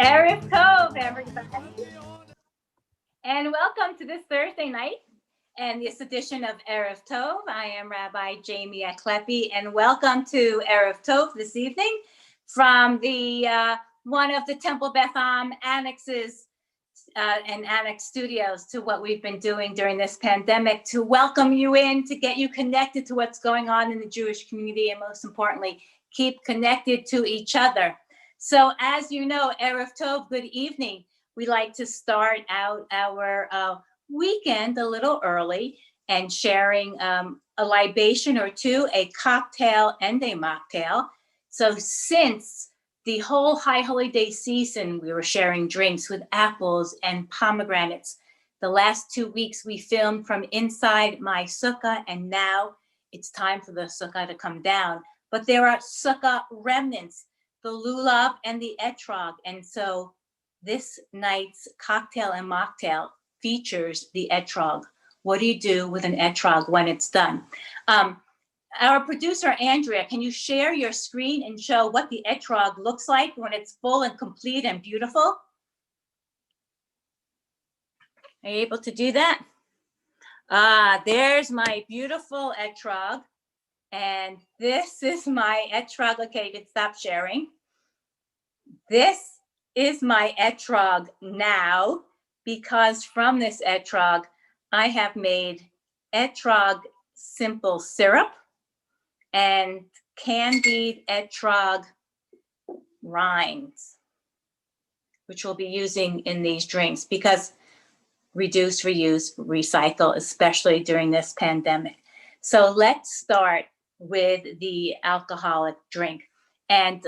Erev Tov, everybody. And welcome to this Thursday night and this edition of Erev Tov. I am Rabbi Jamie Aklepi, and welcome to Erev Tov this evening from the one of the Temple Beth annexes and annex studios to what we've been doing during this pandemic to welcome you in, to get you connected to what's going on in the Jewish community, and most importantly, keep connected to each other. So as you know, Erev Tov, good evening. We like to start out our weekend a little early and sharing a libation or two, a cocktail and a mocktail. So since the whole High Holy Day season, we were sharing drinks with apples and pomegranates. The last 2 weeks we filmed from inside my sukkah, and now it's time for the sukkah to come down. But there are sukkah remnants, the lulav and the etrog. And so this night's cocktail and mocktail features the etrog. What do you do with an etrog when it's done? Our producer, Andrea, can you share your screen and show what the etrog looks like when it's full and complete and beautiful? Are you able to do that? There's my beautiful etrog. And this is my etrog. Okay, you can stop sharing. This is my etrog now, because from this etrog, I have made etrog simple syrup and candied etrog rinds, which we'll be using in these drinks because reduce, reuse, recycle, especially during this pandemic. So let's start with the alcoholic drink. And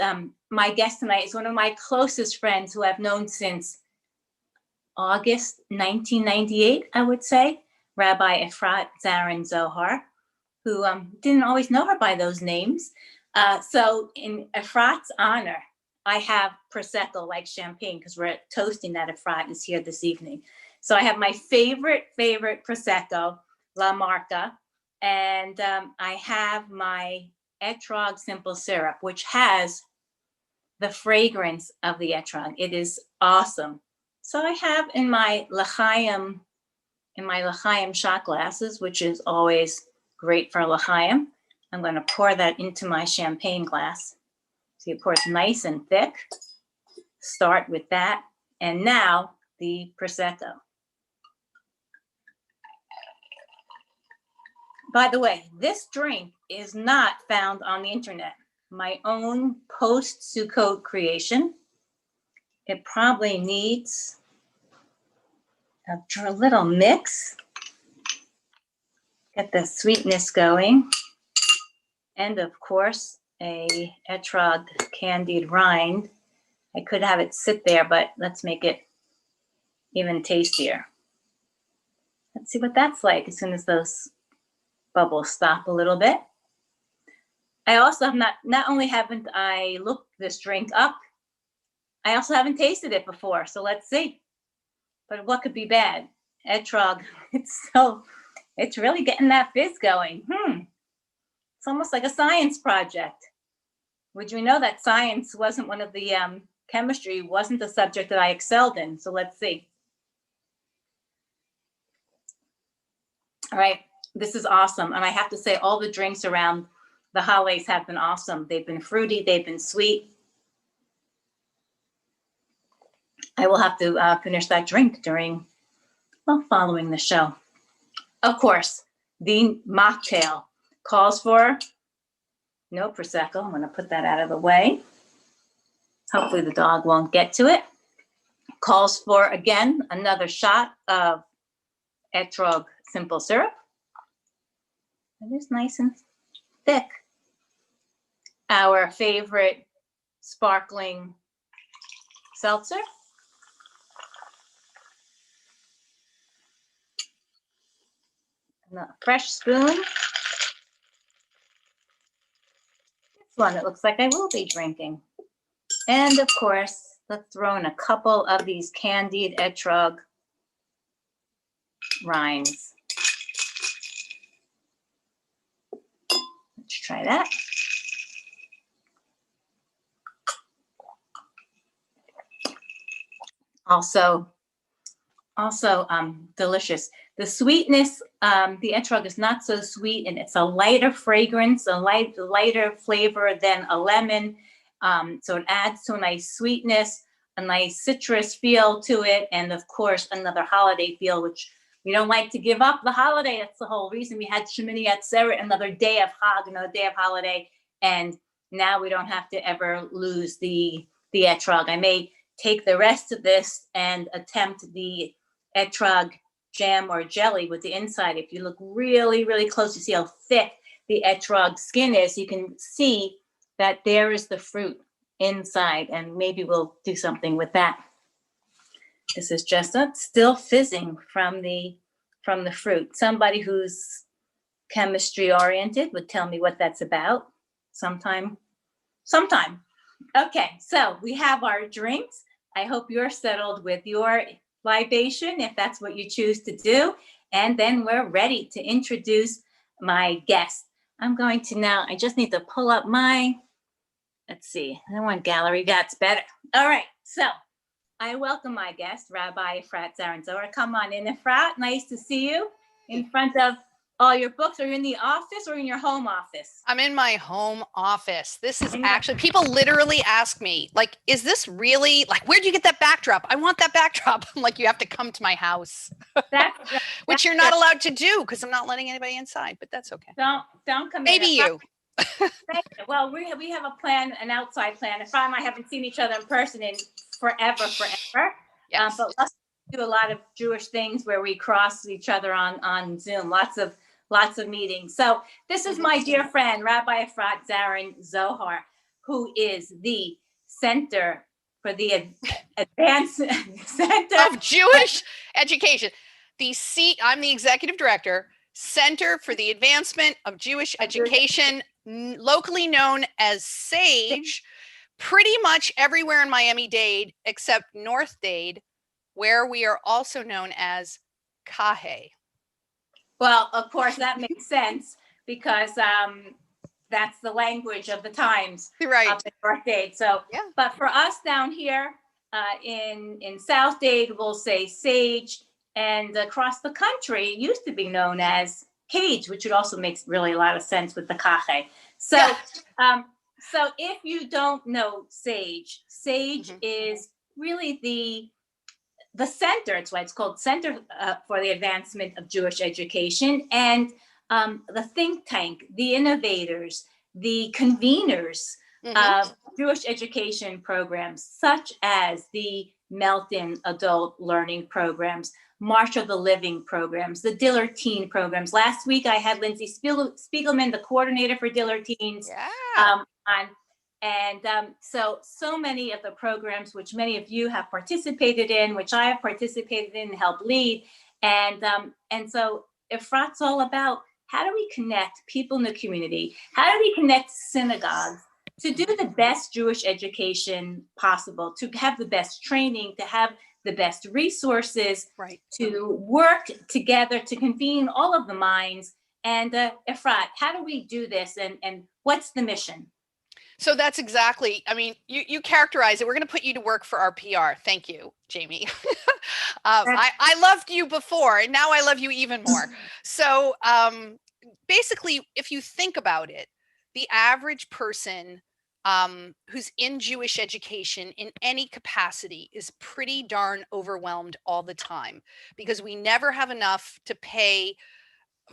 my guest tonight is one of my closest friends who I've known since August 1998, I would say, Rabbi Efrat Zarin Zohar, who didn't always know her by those names. So in Efrat's honor, I have Prosecco, like champagne, because we're toasting that Efrat is here this evening. So I have my favorite Prosecco, La Marca, and I have my etrog simple syrup, which has the fragrance of the etrog. It is awesome. So I have in my l'chaim shot glasses, which is always great for l'chaim. I'm going to pour that into my champagne glass. See, it pours nice and thick. Start with that. And now the Prosecco. By the way, this drink is not found on the internet. My own post-Sukkot creation. It probably needs a little mix. Get the sweetness going. And of course, a etrog candied rind. I could have it sit there, but let's make it even tastier. Let's see what that's like as soon as those bubbles stop a little bit. I also have not only haven't I looked this drink up, I also haven't tasted it before. So let's see. But what could be bad? Etrog, it's really getting that fizz going. It's almost like a science project. Would you know that science wasn't one of the chemistry wasn't the subject that I excelled in? So let's see. All right, this is awesome. And I have to say, all the drinks around the holidays have been awesome. They've been fruity, they've been sweet. I will have to finish that drink following the show. Of course, the mocktail calls for no Prosecco. I'm going to put that out of the way. Hopefully the dog won't get to it. Calls for, again, another shot of etrog simple syrup. It is nice and thick. Our favorite sparkling seltzer. And a fresh spoon. This one, it looks like I will be drinking. And of course, let's throw in a couple of these candied etrog rinds. Let's try that. Also, delicious. The sweetness, the etrog is not so sweet, and it's a lighter fragrance, lighter flavor than a lemon. So it adds to a nice sweetness, a nice citrus feel to it, and of course another holiday feel, which we don't like to give up the holiday. That's the whole reason we had Shemini Atzeret, another day of Chag, another day of holiday, and now we don't have to ever lose the etrog. I may take the rest of this and attempt the etrog jam or jelly with the inside. If you look really, really close, you see how thick the etrog skin is. You can see that there is the fruit inside, and maybe we'll do something with that. This is just still fizzing from the fruit. Somebody who's chemistry oriented would tell me what that's about sometime. Okay, so we have our drinks. I hope you're settled with your libation, if that's what you choose to do. And then we're ready to introduce my guest. I'm going to now, I just need to pull up let's see, I want gallery, that's better. All right, so I welcome my guest, Rabbi Efrat Zaran-Zohar. Come on in, Efrat, nice to see you in front of all your books. Are you in the office or in your home office? I'm in my home office. This is actually, people literally ask me, like, is this really, like, where'd you get that backdrop? I want that backdrop. I'm like, you have to come to my house, which you're not allowed to do because I'm not letting anybody inside, but that's okay. Don't come Maybe in. you. Well, we have a plan, an outside plan. Efrat and I haven't seen each other in person in forever. Yes. But let's do a lot of Jewish things where we cross each other on Zoom. Lots of meetings. So this is my dear friend, Rabbi Efrat Zaran-Zohar, who is the Center for the Advanced Center of Jewish Education. I'm the executive director, Center for the Advancement of Jewish Education, locally known as SAGE, pretty much everywhere in Miami-Dade except North Dade, where we are also known as Kahe. Well, of course, that makes sense because that's the language of the times up in North Dade. So, yeah. But for us down here in South Dade, we'll say Sage, and across the country, it used to be known as Cage, which would also makes really a lot of sense with the Kache. So, so if you don't know Sage is really the center. It's why it's called Center for the Advancement of Jewish Education, and the think tank, the innovators, the conveners of Jewish education programs, such as the Melton Adult Learning Programs, March of the Living programs, the Diller Teen programs. Last week, I had Lindsay Spiegelman, the coordinator for Diller Teens, on. And so many of the programs, which many of you have participated in, which I have participated in and helped lead. And so Efrat's all about how do we connect people in the community? How do we connect synagogues to do the best Jewish education possible, to have the best training, to have the best resources, to work together, to convene all of the minds. And Efrat, how do we do this? And what's the mission? So that's exactly, I mean, you characterize it. We're going to put you to work for our PR. Thank you, Jamie. I loved you before, and now I love you even more. So basically, if you think about it, the average person who's in Jewish education in any capacity is pretty darn overwhelmed all the time because we never have enough to pay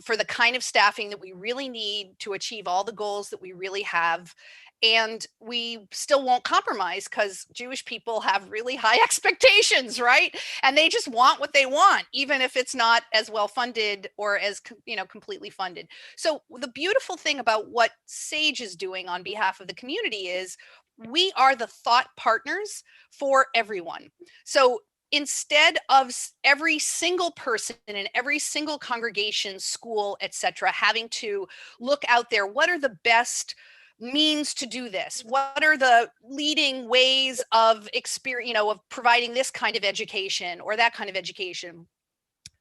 for the kind of staffing that we really need to achieve all the goals that we really have. And we still won't compromise because Jewish people have really high expectations, right? And they just want what they want, even if it's not as well funded or as, completely funded. So the beautiful thing about what SAGE is doing on behalf of the community is we are the thought partners for everyone. So instead of every single person in every single congregation, school, etc., having to look out there, what are the best means to do this? What are the leading ways of experience, of providing this kind of education or that kind of education?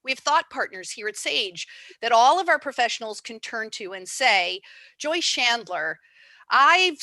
We have thought partners here at SAGE that all of our professionals can turn to and say, Joyce Chandler, I've,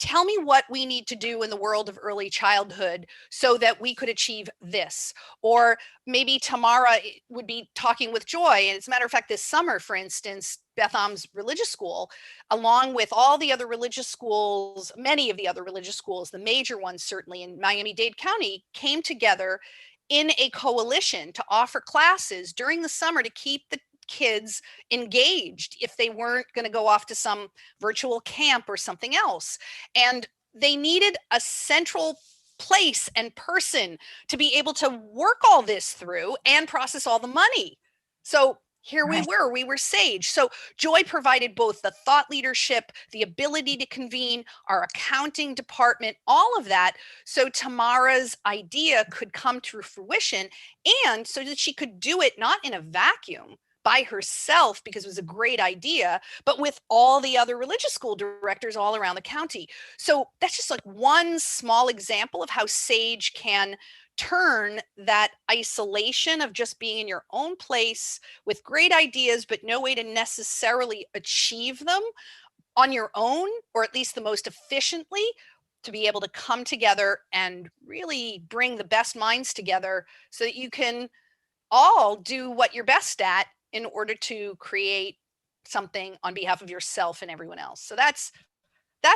tell me what we need to do in the world of early childhood so that we could achieve this. Or maybe Tamara would be talking with Joy. And as a matter of fact, this summer, for instance, Beth Am's religious school, along with all the other religious schools, many of the other religious schools, the major ones certainly in Miami-Dade County, came together in a coalition to offer classes during the summer to keep the kids engaged if they weren't going to go off to some virtual camp or something else. And they needed a central place and person to be able to work all this through and process all the money. So here we were Sage. So Joy provided both the thought leadership, the ability to convene, our accounting department, all of that. So Tamara's idea could come to fruition, and so that she could do it not in a vacuum by herself, because it was a great idea, but with all the other religious school directors all around the county. So that's just like one small example of how Sage can turn that isolation of just being in your own place with great ideas, but no way to necessarily achieve them on your own, or at least the most efficiently, to be able to come together and really bring the best minds together so that you can all do what you're best at in order to create something on behalf of yourself and everyone else. So that's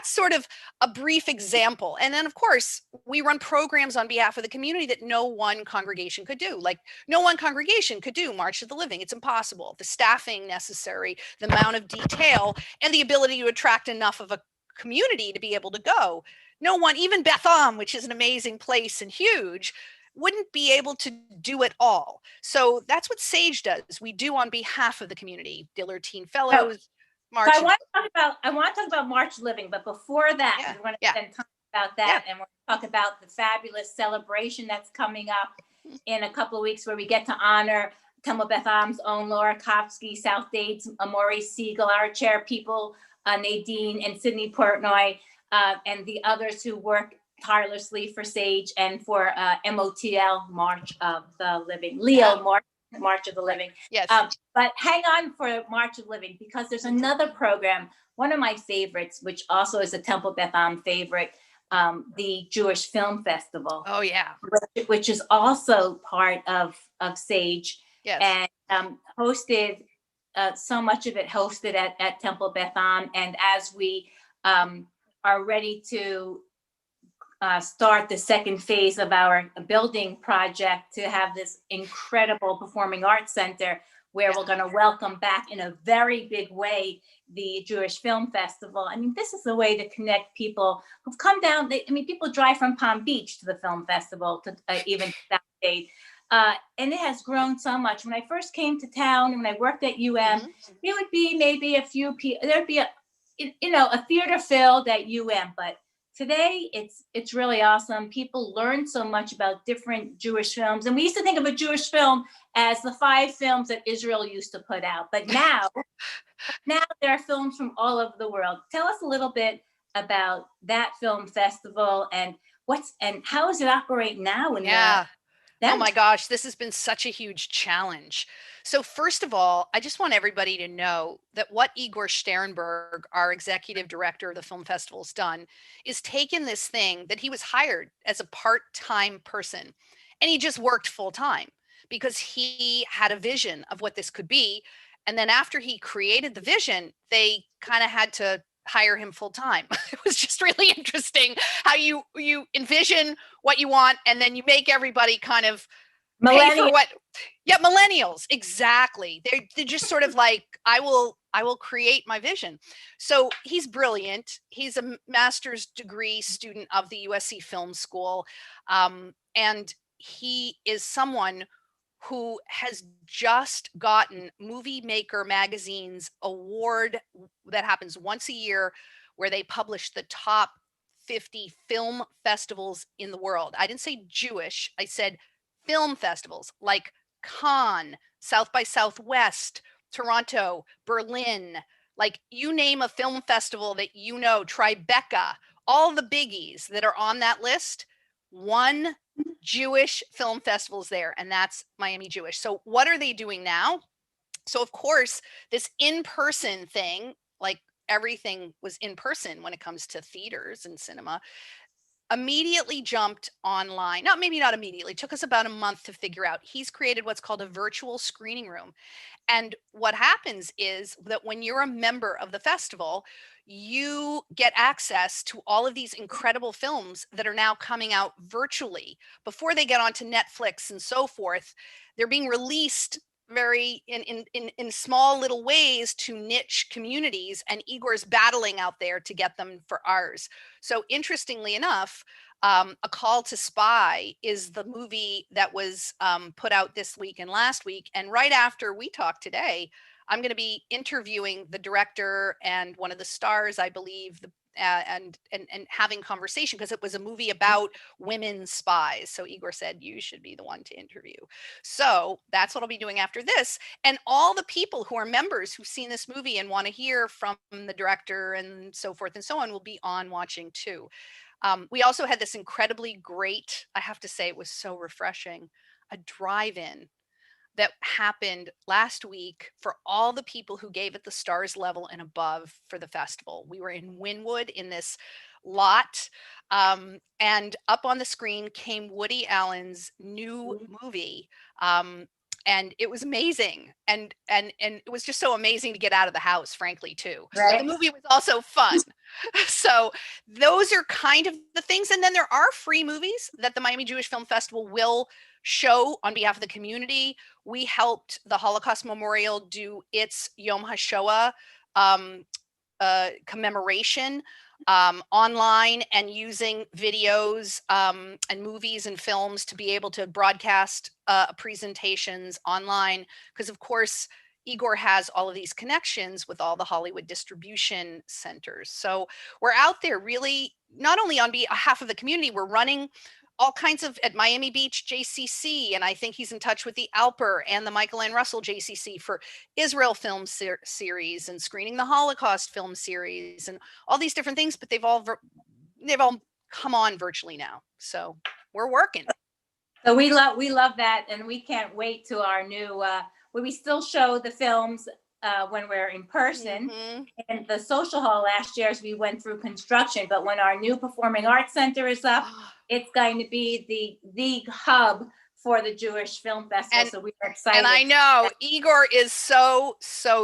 sort of a brief example. And then of course, we run programs on behalf of the community that no one congregation could do. Like no one congregation could do March of the Living. It's impossible. The staffing necessary, the amount of detail, and the ability to attract enough of a community to be able to go. No one, even Beth Am, which is an amazing place and huge, wouldn't be able to do it all. So that's what Sage does. We do on behalf of the community. Dillard Teen Fellows, March. So I want to talk about March Living, but before that, we want to spend time about that, and we're going to talk about the fabulous celebration that's coming up in a couple of weeks, where we get to honor Temple Beth Am's own Laura Kopsky, South Dade's Maurice Siegel, our chair people, Nadine and Sydney Portnoy, and the others who work tirelessly for Sage and for MOTL, March of the Living, Leo March of the Living. Yes. But hang on for March of Living, because there's another program, one of my favorites, which also is a Temple Beth Am favorite, the Jewish Film Festival. Oh yeah. Which is also part of Sage. Yes. And hosted, so much of it hosted at Temple Beth Am. And as we are ready to start the second phase of our building project to have this incredible performing arts center, where we're going to welcome back in a very big way the Jewish Film Festival. I mean, this is a way to connect people who've come down. People drive from Palm Beach to the film festival, to even South Dade. And it has grown so much. When I first came to town, and when I worked at UM, it would be maybe a few people. There'd be a theater filled at UM, but today, it's really awesome. People learn so much about different Jewish films. And we used to think of a Jewish film as the 5 films that Israel used to put out. But now there are films from all over the world. Tell us a little bit about that film festival and how does it operate now? Oh my gosh, this has been such a huge challenge. So first of all, I just want everybody to know that what Igor Sternberg, our executive director of the film festival, has done is taken this thing that he was hired as a part-time person, and he just worked full-time because he had a vision of what this could be. And then after he created the vision, they kind of had to hire him full time. It was just really interesting how you envision what you want, and then you make everybody kind of pay for what. Yeah, millennials, exactly. They're just sort of like, I will create my vision. So he's brilliant. He's a master's degree student of the USC Film School, and he is someone who has just gotten Movie Maker Magazine's award that happens once a year, where they publish the top 50 film festivals in the world. I didn't say Jewish, I said film festivals, like Cannes, South by Southwest, Toronto, Berlin, like you name a film festival that you know, Tribeca, all the biggies that are on that list, one Jewish film festivals there, and that's Miami Jewish. So what are they doing now? So of course, this in-person thing, like everything was in person when it comes to theaters and cinema, immediately jumped online. Maybe not immediately, took us about a month to figure out. He's created what's called a virtual screening room. And what happens is that when you're a member of the festival, you get access to all of these incredible films that are now coming out virtually before they get onto Netflix and so forth. They're being released very in small little ways to niche communities, and Igor's battling out there to get them for ours. So interestingly enough, A Call to Spy is the movie that was put out this week and last week. And right after we talk today, I'm going to be interviewing the director and one of the stars, I believe, and having conversation, because it was a movie about women spies. So Igor said, you should be the one to interview. So that's what I'll be doing after this. And all the people who are members who've seen this movie and want to hear from the director and so forth and so on will be on watching too. We also had this incredibly great, I have to say, it was so refreshing, a drive-in that happened last week for all the people who gave it the stars level and above for the festival. We were in Wynwood in this lot, and up on the screen came Woody Allen's new movie. And it was amazing. And it was just so amazing to get out of the house, frankly, too. Right. But the movie was also fun. So those are kind of the things. And then there are free movies that the Miami Jewish Film Festival will show on behalf of the community. We helped the Holocaust Memorial do its Yom HaShoah commemoration online, and using videos and movies and films to be able to broadcast presentations online. Because of course, Igor has all of these connections with all the Hollywood distribution centers. So we're out there really, not only on behalf of the community, we're running all kinds of at Miami Beach JCC, and I think he's in touch with the Alper and the Michael N. Russell JCC for Israel film series, and screening the Holocaust film series, and all these different things. But they've all come on virtually now, so we're working. So we love that, and we can't wait to our new where we still show the films when we're in person. Mm-hmm. And the social hall last year, as we went through construction, but when our new Performing Arts Center is up, it's going to be the hub for the Jewish Film Festival. And, so we are excited. And I know Igor is so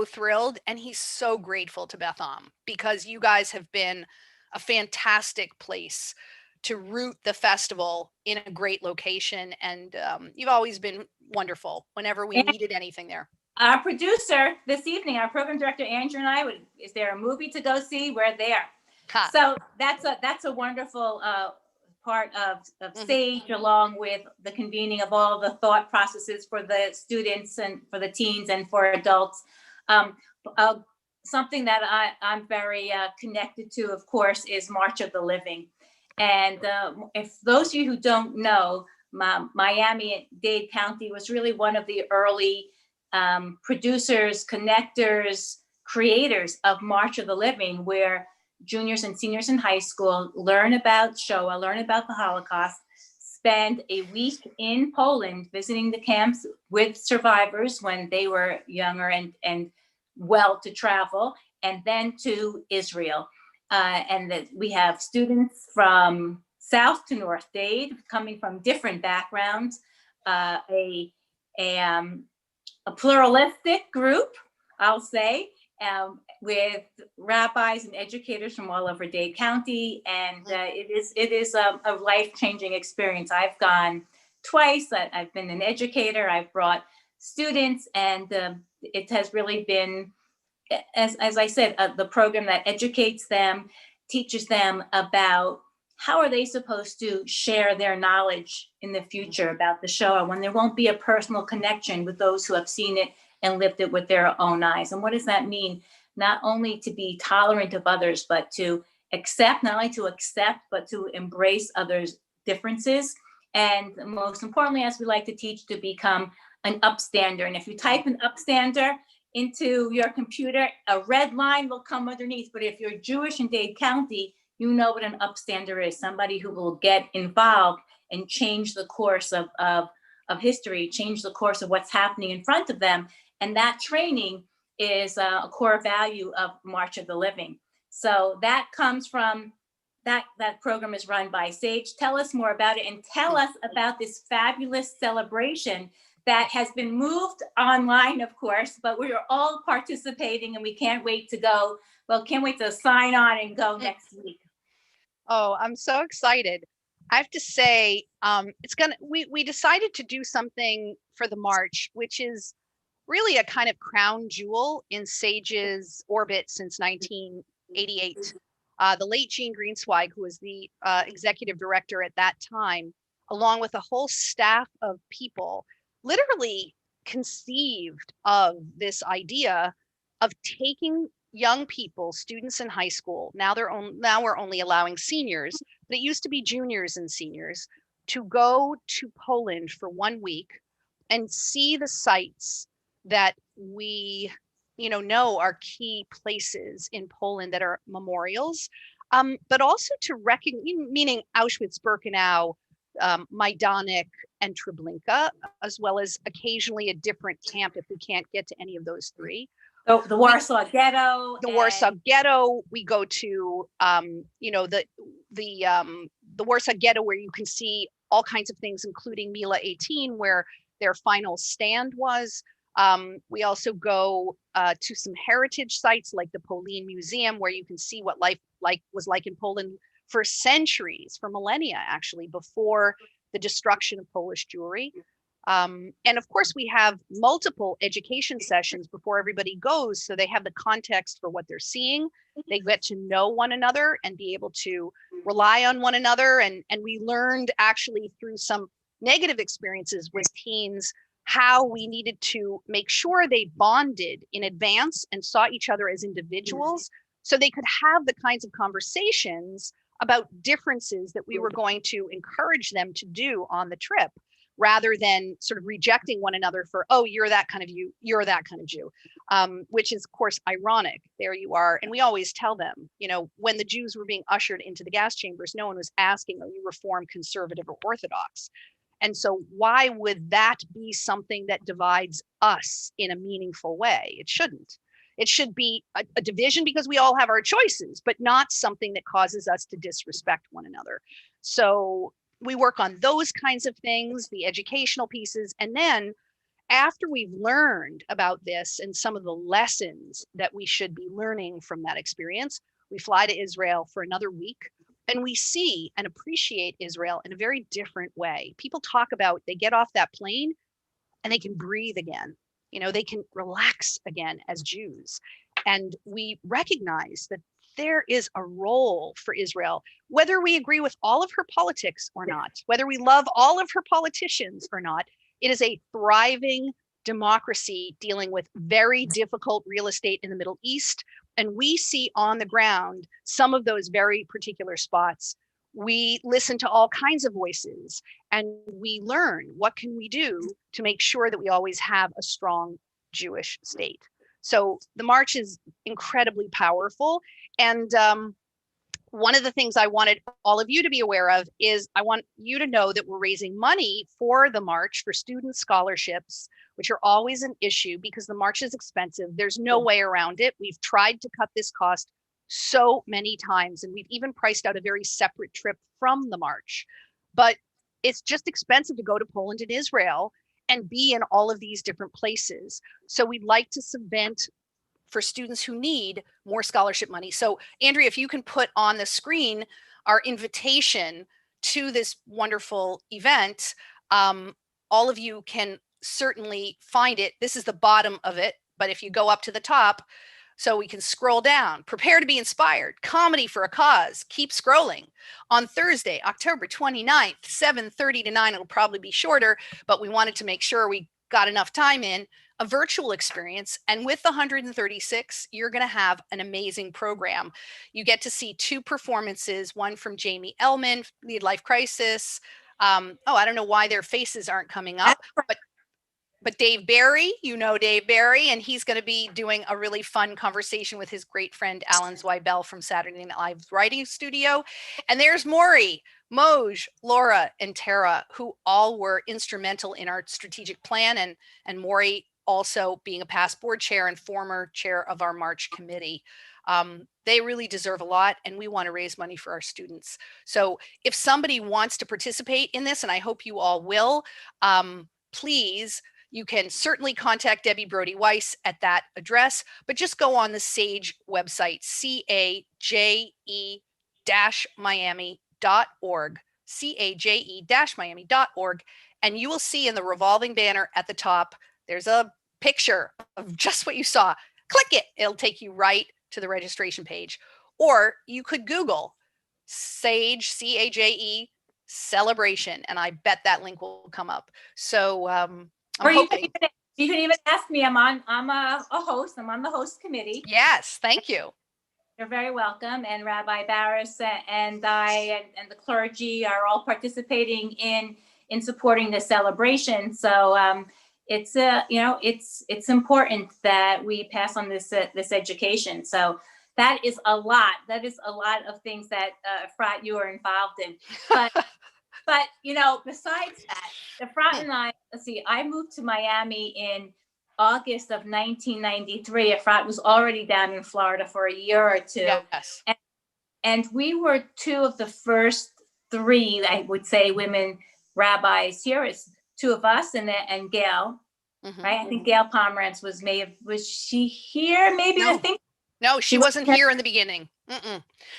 thrilled, and he's so grateful to Beth because you guys have been a fantastic place to root the festival in a great location. And you've always been wonderful whenever we needed anything there. Our producer this evening, our program director, Andrew, and I, is there a movie to go see? We're there. Huh. So that's a wonderful part of SAGE, mm-hmm. along with the convening of all the thought processes for the students and for the teens and for adults. Something that I'm very connected to, of course, is March of the Living. And if those of you who don't know, Miami-Dade County was really one of the early producers, connectors, creators of March of the Living, where juniors and seniors in high school learn about Shoah, learn about the Holocaust, spend a week in Poland visiting the camps with survivors when they were younger and well to travel, and then to Israel. And that we have students from South to North Dade coming from different backgrounds, a pluralistic group, I'll say, with rabbis and educators from all over Dade County, and it is a life-changing experience. I've gone twice. I've been an educator. I've brought students, and it has really been, as I said, the program that educates them, teaches them about how are they supposed to share their knowledge in the future about the Shoah when there won't be a personal connection with those who have seen it and lived it with their own eyes. And what does that mean? Not only to be tolerant of others, but to accept, not only to accept, but to embrace others' differences. And most importantly, as we like to teach, to become an upstander. And if you type an upstander into your computer, a red line will come underneath. But if you're Jewish in Dade County, you know what an upstander is, somebody who will get involved and change the course of history, change the course of what's happening in front of them. And that training is a core value of March of the Living. So that comes from that program is run by Sage. Tell us more about it and tell us about this fabulous celebration that has been moved online, of course, but we are all participating and we can't wait to go. Well, can't wait to sign on and go next week. Oh, I'm so excited. I have to say, we decided to do something for the March, which is really a kind of crown jewel in Sage's orbit since 1988. The late Jean Greenswag, who was the executive director at that time, along with a whole staff of people, literally conceived of this idea of taking young people, students in high school. Now we're only allowing seniors, but it used to be juniors and seniors, to go to Poland for 1 week and see the sites that we know are key places in Poland that are memorials, but also to recognize, meaning Auschwitz, Birkenau, Majdanek, and Treblinka, as well as occasionally a different camp if we can't get to any of those three. Oh, the Warsaw Ghetto. Warsaw Ghetto. We go to the Warsaw Ghetto, where you can see all kinds of things, including Mila 18, where their final stand was. We also go to some heritage sites like the Polin Museum, where you can see what life was like in Poland for centuries, for millennia, actually, before the destruction of Polish Jewry. And of course, we have multiple education sessions before everybody goes, so they have the context for what they're seeing. They get to know one another and be able to rely on one another. And we learned, actually, through some negative experiences with teens, how we needed to make sure they bonded in advance and saw each other as individuals, so they could have the kinds of conversations about differences that we were going to encourage them to do on the trip, rather than sort of rejecting one another for, oh, you're that kind of Jew, you're that kind of Jew, which is, of course, ironic. There you are. And we always tell them, when the Jews were being ushered into the gas chambers, no one was asking, are you Reform, Conservative, or Orthodox? And so why would that be something that divides us in a meaningful way? It shouldn't. It should be a division because we all have our choices, but not something that causes us to disrespect one another. So we work on those kinds of things, the educational pieces. And then after we've learned about this and some of the lessons that we should be learning from that experience, we fly to Israel for another week. And we see and appreciate Israel in a very different way. People talk about, they get off that plane and they can breathe again. They can relax again as Jews. And we recognize that there is a role for Israel, whether we agree with all of her politics or not, whether we love all of her politicians or not. It is a thriving democracy dealing with very difficult real estate in the Middle East. And we see on the ground some of those very particular spots. We listen to all kinds of voices and we learn, what can we do to make sure that we always have a strong Jewish state? So the march is incredibly powerful. And one of the things I wanted all of you to be aware of is I want you to know that we're raising money for the march for student scholarships, which are always an issue because the march is expensive. There's no way around it. We've tried to cut this cost so many times, and we've even priced out a very separate trip from the march. But it's just expensive to go to Poland and Israel and be in all of these different places. So we'd like to subvent for students who need more scholarship money. So Andrea, if you can put on the screen our invitation to this wonderful event, all of you can certainly find it. This is the bottom of it, but if you go up to the top, so we can scroll down. Prepare to be inspired. Comedy for a cause. Keep scrolling. On Thursday, October 29th, 7:30 to 9. It'll probably be shorter, but we wanted to make sure we got enough time in. A virtual experience. And with the 136, you're going to have an amazing program. You get to see 2 performances, one from Jamie Ellman, Midlife Crisis. I don't know why their faces aren't coming up, but Dave Barry, Dave Barry, and he's going to be doing a really fun conversation with his great friend Alan Zweibel from Saturday Night Live's writing studio. And there's Maury, Moj, Laura, and Tara, who all were instrumental in our strategic plan. And Maury also being a past board chair and former chair of our March committee. They really deserve a lot, and we want to raise money for our students. So if somebody wants to participate in this, and I hope you all will, please, you can certainly contact Debbie Brody Weiss at that address, but just go on the SAGE website, caje-miami.org, caje-miami.org, and you will see in the revolving banner at the top, there's a picture of just what you saw. Click it, it'll take you right to the registration page. Or you could Google SAGE, C-A-J-E, celebration, and I bet that link will come up. So I'm hoping. You can even ask me. I'm a host. I'm on the host committee. Yes, thank you. You're very welcome. And Rabbi Barris and I and the clergy are all participating in supporting the celebration. So it's it's important that we pass on this education. So that is a lot. That is a lot of things that Efrat, you are involved in. But besides that, Efrat and I, let's see, I moved to Miami in August of 1993. Efrat was already down in Florida for a year or two. Yes. And we were two of the first three, I would say, women rabbis here. It's two of us and Gail, right? I think Gail Pomerantz was she here? Maybe No. I think. No, she wasn't here in the beginning.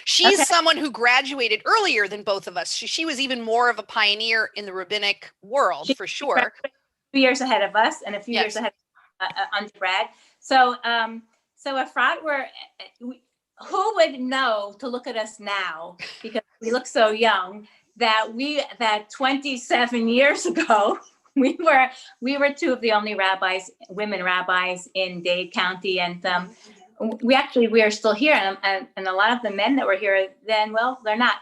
She's someone who graduated earlier than both of us. She was even more of a pioneer in the rabbinic world, for sure. 2 years ahead of us and a few years ahead of undergrad. So Efrat, who would know to look at us now, because we look so young, that 27 years ago, we were two of the only women rabbis in Dade County, and we are still here, and a lot of the men that were here then, well, they're not.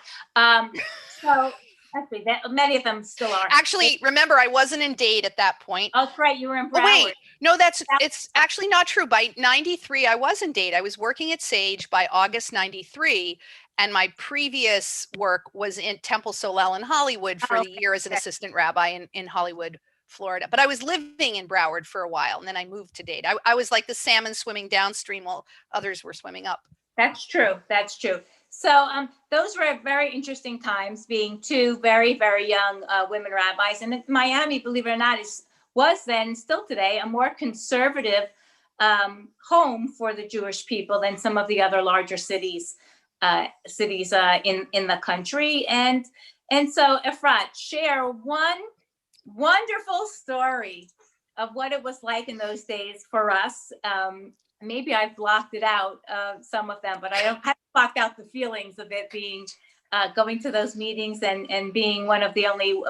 So actually, many of them still are. Actually, remember, I wasn't in Dade at that point. Oh, that's right, you were in Broward. Oh, wait, no, it's actually not true. By 93, I was in Dade. I was working at SAGE by August 93, and my previous work was in Temple Solel in Hollywood for the year as an assistant rabbi in Hollywood, Florida. But I was living in Broward for a while, and then I moved to Dade. I was like the salmon swimming downstream while others were swimming up. That's true. So those were very interesting times, being two very, very young women rabbis. And Miami, believe it or not, was then, still today, a more conservative home for the Jewish people than some of the other larger cities in the country. And so, Efrat, share one wonderful story of what it was like in those days for us. Maybe I've blocked it out, some of them, but I haven't blocked out the feelings of it being going to those meetings and being one of the only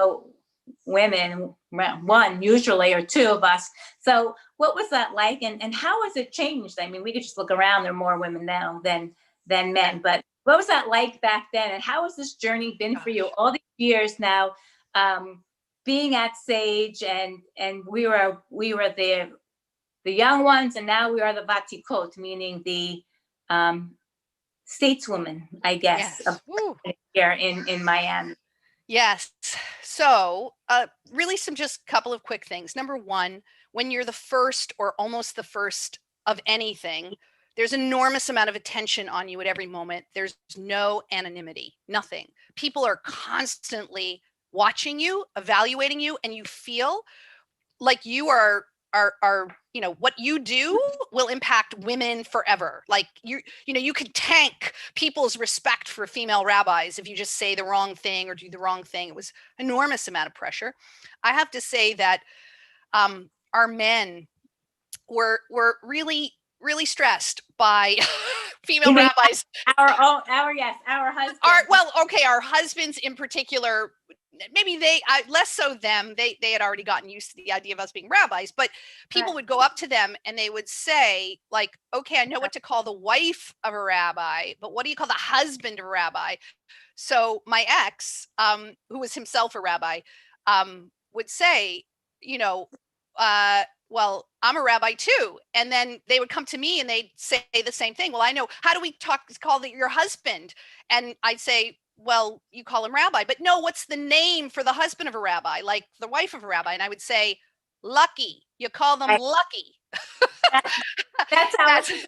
women, one usually, or two of us. So what was that like, and how has it changed? I mean, we could just look around, there are more women now than men, but what was that like back then, and how has this journey been for you all these years now, being at SAGE, and we were the young ones, and now we are the vatikot, meaning the stateswomen, I guess, here in Miami. Yes. So really just couple of quick things. Number one, when you're the first or almost the first of anything, there's enormous amount of attention on you at every moment. There's no anonymity, nothing. People are constantly watching you, evaluating you, and you feel like you are what you do will impact women forever. Like you could tank people's respect for female rabbis if you just say the wrong thing or do the wrong thing. It was enormous amount of pressure. I have to say that our men were really, really stressed by female rabbis. Our husbands. Our husbands in particular. Maybe less so them. They had already gotten used to the idea of us being rabbis, but people would go up to them and they would say, like, okay, I know what to call the wife of a rabbi, but what do you call the husband of a rabbi? So my ex, who was himself a rabbi, would say, well, I'm a rabbi too. And then they would come to me and they'd say the same thing. Well, I know, how do we call your husband? And I'd say, well, you call him rabbi, but no, what's the name for the husband of a rabbi, like the wife of a rabbi? And I would say, lucky. You call them Right. lucky. That's how That's it's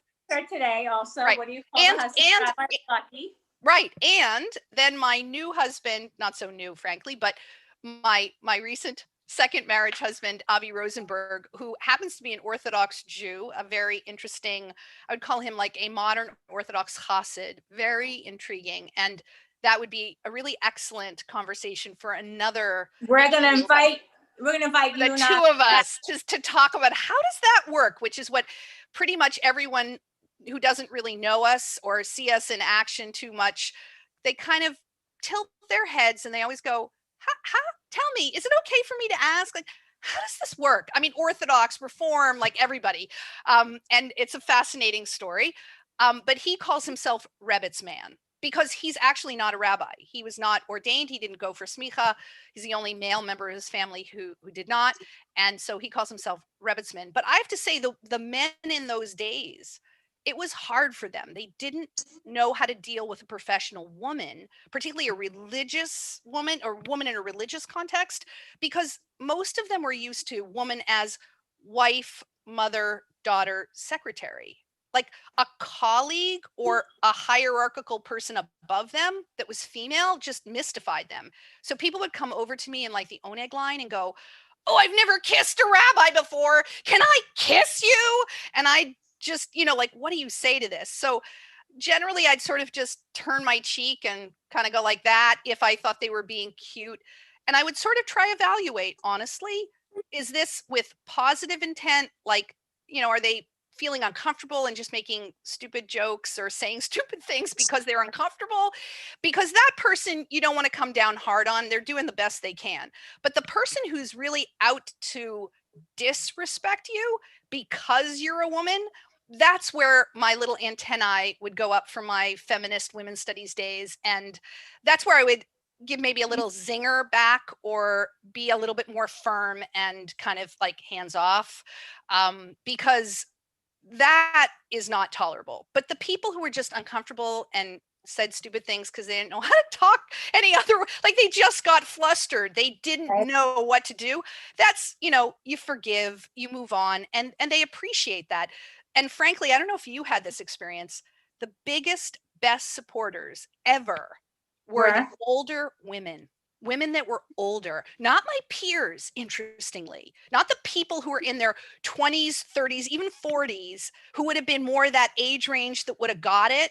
today also. right. What do you call the husband? Rabbi Lucky. Right. And then my new husband, not so new, frankly, but my recent second marriage husband, Avi Rosenberg, who happens to be an Orthodox Jew, a very interesting, I would call him like a modern Orthodox chassid, very intriguing. And that would be a really excellent conversation for another We're gonna interview. invite The you and two I. of us to talk about how does that work, which is what pretty much everyone who doesn't really know us or see us in action too much, they kind of tilt their heads and they always go, how tell me, is it okay for me to ask? Like, how does this work? I mean, Orthodox, Reform, like everybody. And it's a fascinating story. But he calls himself Rebbit's man because he's actually not a rabbi. He was not ordained. He didn't go for smicha. He's the only male member of his family who did not. And so he calls himself Rebbitzman. But I have to say, the men in those days, it was hard for them. They didn't know how to deal with a professional woman, particularly a religious woman or woman in a religious context, because most of them were used to woman as wife, mother, daughter, secretary. Like a colleague or a hierarchical person above them that was female just mystified them. So people would come over to me in like the Oneg line and go, "Oh, I've never kissed a rabbi before. Can I kiss you?" And I just, like, what do you say to this? So generally, I'd sort of just turn my cheek and kind of go like that if I thought they were being cute. And I would sort of try evaluate, honestly, is this with positive intent? Like, are they feeling uncomfortable and just making stupid jokes or saying stupid things because they're uncomfortable? Because that person you don't want to come down hard on. They're doing the best they can. But the person who's really out to disrespect you because you're a woman, that's where my little antennae would go up from my feminist women's studies days. And that's where I would give maybe a little zinger back or be a little bit more firm and kind of like hands off, because that is not tolerable. But the people who were just uncomfortable and said stupid things because they didn't know how to talk any other, like they just got flustered, they didn't know what to do, that's, you forgive, you move on, and they appreciate that. And frankly, I don't know if you had this experience, the biggest, best supporters ever were the older women that were older, not my peers, interestingly, not the people who were in their 20s, 30s, even 40s, who would have been more that age range that would have got it.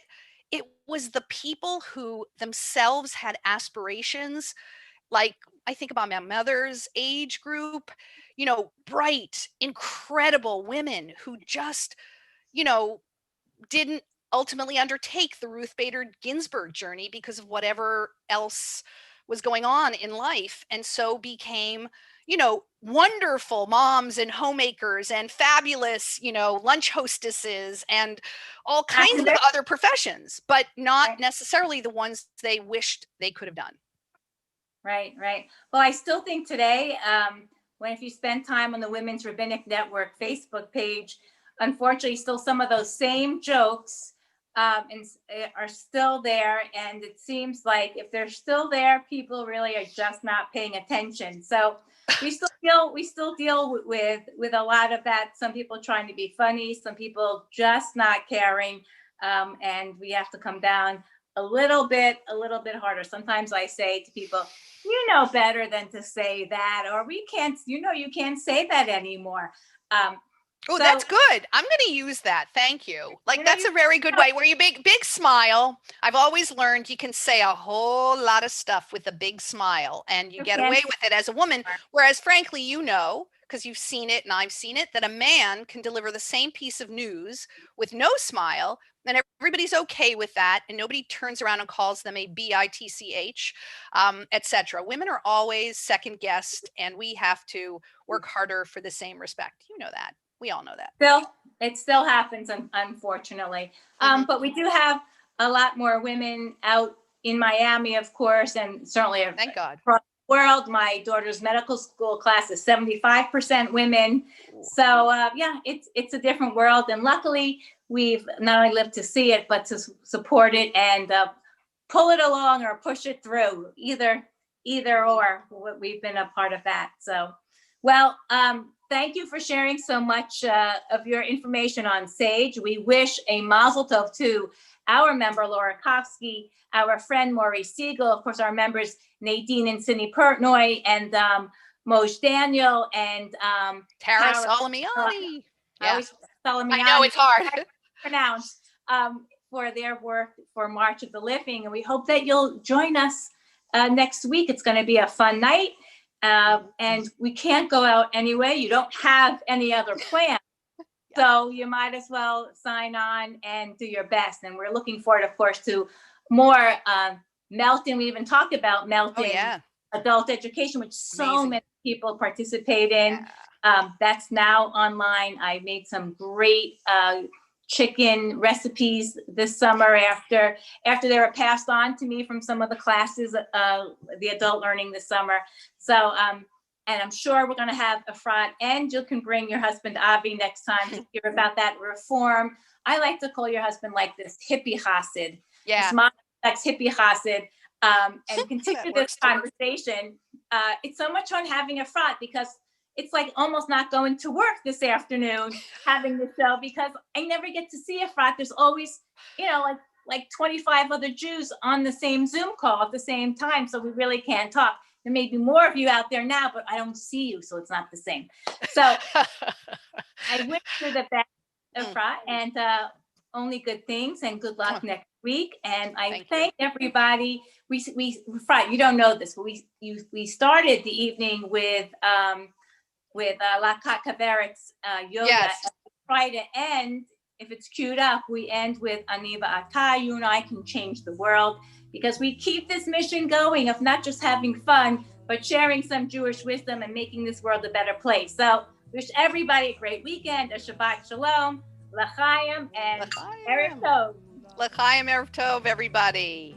It was the people who themselves had aspirations. Like I think about my mother's age group, bright, incredible women who just, didn't ultimately undertake the Ruth Bader Ginsburg journey because of whatever else was going on in life, and so became, wonderful moms and homemakers and fabulous, lunch hostesses and all kinds of other professions, but not necessarily the ones they wished they could have done. Right. Well, I still think today, if you spend time on the Women's Rabbinic Network Facebook page, unfortunately, still some of those same jokes are still there. And it seems like if they're still there, people really are just not paying attention. So we still deal with a lot of that. Some people trying to be funny, some people just not caring. And we have to come down a little bit harder. Sometimes I say to people, you know better than to say that, or you can't say that anymore. That's good. I'm going to use that. Thank you. Like, that's a very good way where you big smile. I've always learned you can say a whole lot of stuff with a big smile and you get away with it as a woman. Whereas frankly, because you've seen it and I've seen it, that a man can deliver the same piece of news with no smile, and everybody's okay with that, and nobody turns around and calls them a bitch, etc. Women are always second guessed, and we have to work harder for the same respect. You know that. We all know that. It still happens, unfortunately. But we do have a lot more women out in Miami, of course, and certainly thank God. Across the world. My daughter's medical school class is 75% women. So it's a different world, and luckily we've not only lived to see it, but to support it and pull it along or push it through. Either or, we've been a part of that. So, well. thank you for sharing so much of your information on Sage. We wish a mazel tov to our member, Laura Kofsky, our friend, Maurice Siegel, of course, our members, Nadine and Cindy Portnoy, and Moj Daniel, and Tara Tara Solomiyani. Yeah. Solomiyani. I know it's hard. Pronounce for their work for March of the Living. And we hope that you'll join us next week. It's going to be a fun night. And we can't go out anyway. You don't have any other plan. So you might as well sign on and do your best. And we're looking forward, of course, to more Melton. We even talked about Melton adult education, which so many people participate in. That's now online. I made some great chicken recipes this summer after they were passed on to me from some of the classes, the adult learning this summer. So, and I'm sure we're going to have a frat, and you can bring your husband Avi next time to hear about that reform. I like to call your husband like this hippie chassid. Yeah. This mom likes hippie chassid. And continue this conversation. It's so much fun having a frat because it's like almost not going to work this afternoon having the show because I never get to see a frat. There's always, like 25 other Jews on the same Zoom call at the same time. So we really can't talk. There may be more of you out there now, but I don't see you. So it's not the same. So I wish you the best of frat and only good things and good luck next week. And I thank everybody. Frat, you don't know this, but we started the evening with Lakat Kaveret's yoga. Yes. Try to end, if it's queued up, we end with Aniva Atah, you and I can change the world, because we keep this mission going of not just having fun, but sharing some Jewish wisdom and making this world a better place. So wish everybody a great weekend, a Shabbat Shalom, L'chaim, and Erev Tov. L'chaim, Erev Tov, everybody.